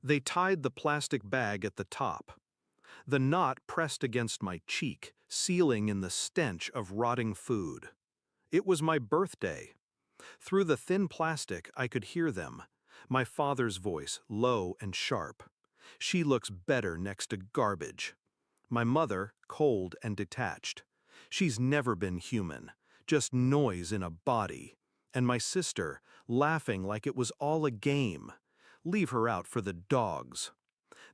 They tied the plastic bag at the top. The knot pressed against my cheek, sealing in the stench of rotting food. It was my birthday. Through the thin plastic, I could hear them. My father's voice, low and sharp. She looks better next to garbage. My mother, cold and detached. She's never been human, just noise in a body. And my sister, laughing like it was all a game. Leave her out for the dogs.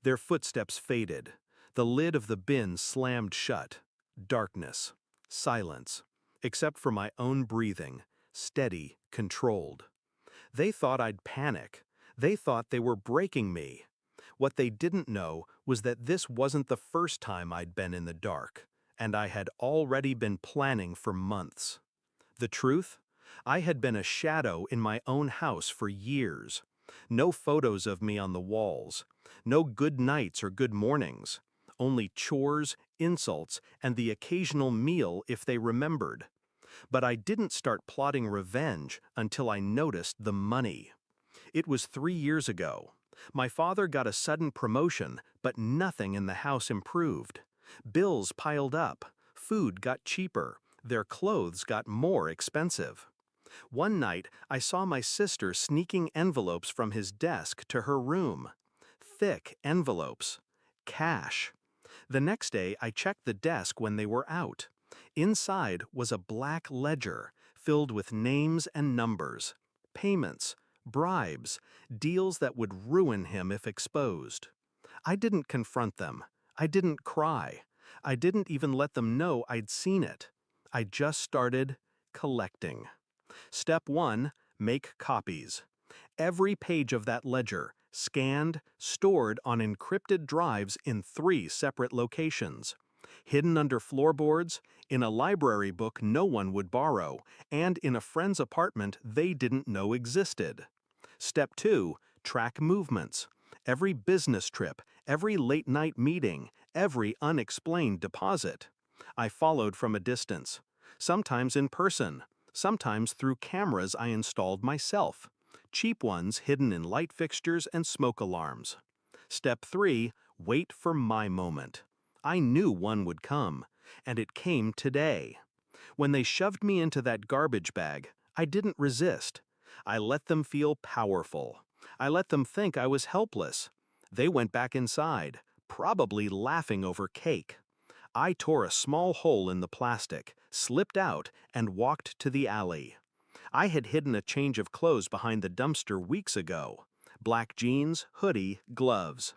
Their footsteps faded. The lid of the bin slammed shut. Darkness. Silence. Except for my own breathing. Steady, controlled. They thought I'd panic. They thought they were breaking me. What they didn't know was that this wasn't the first time I'd been in the dark, and I had already been planning for months. The truth? I had been a shadow in my own house for years. No photos of me on the walls. No good nights or good mornings. Only chores, insults, and the occasional meal if they remembered. But I didn't start plotting revenge until I noticed the money. It was 3 years ago. My father got a sudden promotion, but nothing in the house improved. Bills piled up, food got cheaper, their clothes got more expensive. One night, I saw my sister sneaking envelopes from his desk to her room. Thick envelopes. Cash. The next day, I checked the desk when they were out. Inside was a black ledger filled with names and numbers, payments, bribes, deals that would ruin him if exposed. I didn't confront them. I didn't cry. I didn't even let them know I'd seen it. I just started collecting. Step 1, make copies. Every page of that ledger, scanned, stored on encrypted drives in 3 separate locations. Hidden under floorboards, in a library book no one would borrow, and in a friend's apartment they didn't know existed. Step 2, track movements. Every business trip, every late-night meeting, every unexplained deposit. I followed from a distance, sometimes in person, sometimes through cameras I installed myself, cheap ones hidden in light fixtures and smoke alarms. Step 3, wait for my moment. I knew one would come, and it came today. When they shoved me into that garbage bag, I didn't resist. I let them feel powerful. I let them think I was helpless. They went back inside, probably laughing over cake. I tore a small hole in the plastic, slipped out, and walked to the alley. I had hidden a change of clothes behind the dumpster weeks ago. Black jeans, hoodie, gloves.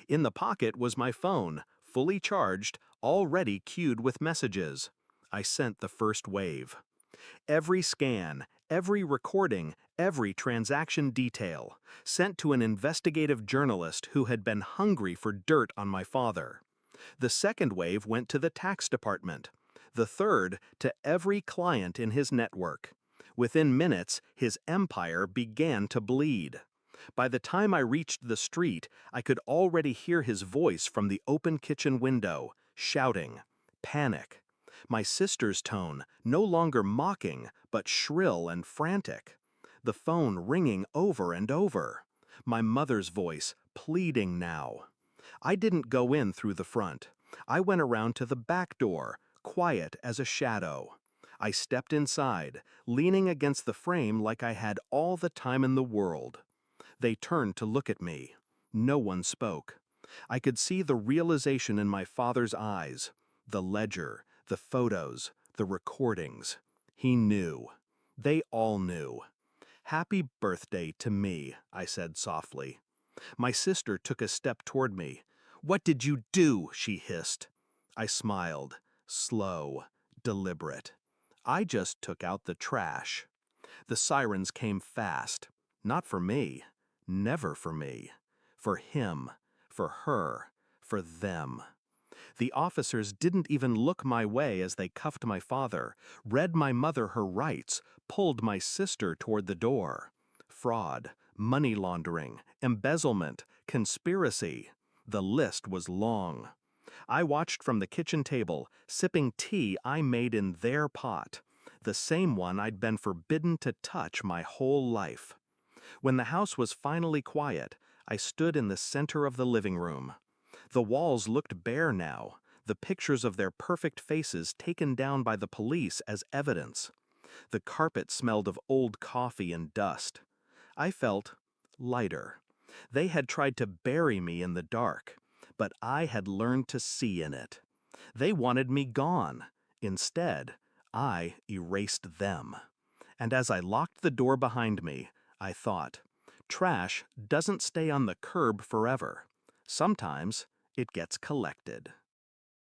In the pocket was my phone, fully charged, already queued with messages. I sent the first wave. Every scan, every recording, every transaction detail, sent to an investigative journalist who had been hungry for dirt on my father. The second wave went to the tax department. The third to every client in his network. Within minutes, his empire began to bleed. By the time I reached the street, I could already hear his voice from the open kitchen window, shouting. Panic. My sister's tone, no longer mocking, but shrill and frantic. The phone ringing over and over. My mother's voice, pleading now. I didn't go in through the front. I went around to the back door, quiet as a shadow. I stepped inside, leaning against the frame like I had all the time in the world. They turned to look at me. No one spoke. I could see the realization in my father's eyes. The ledger, the photos, the recordings. He knew. They all knew. Happy birthday to me, I said softly. My sister took a step toward me. What did you do? She hissed. I smiled, slow, deliberate. I just took out the trash. The sirens came fast. Not for me. Never for me. For him. For her. For them. The officers didn't even look my way as they cuffed my father, read my mother her rights, pulled my sister toward the door. Fraud, money laundering, embezzlement, conspiracy. The list was long. I watched from the kitchen table, sipping tea I made in their pot, the same one I'd been forbidden to touch my whole life. When the house was finally quiet, I stood in the center of the living room. The walls looked bare now, the pictures of their perfect faces taken down by the police as evidence. The carpet smelled of old coffee and dust. I felt lighter. They had tried to bury me in the dark, but I had learned to see in it. They wanted me gone. Instead, I erased them. And as I locked the door behind me, I thought, trash doesn't stay on the curb forever. Sometimes it gets collected.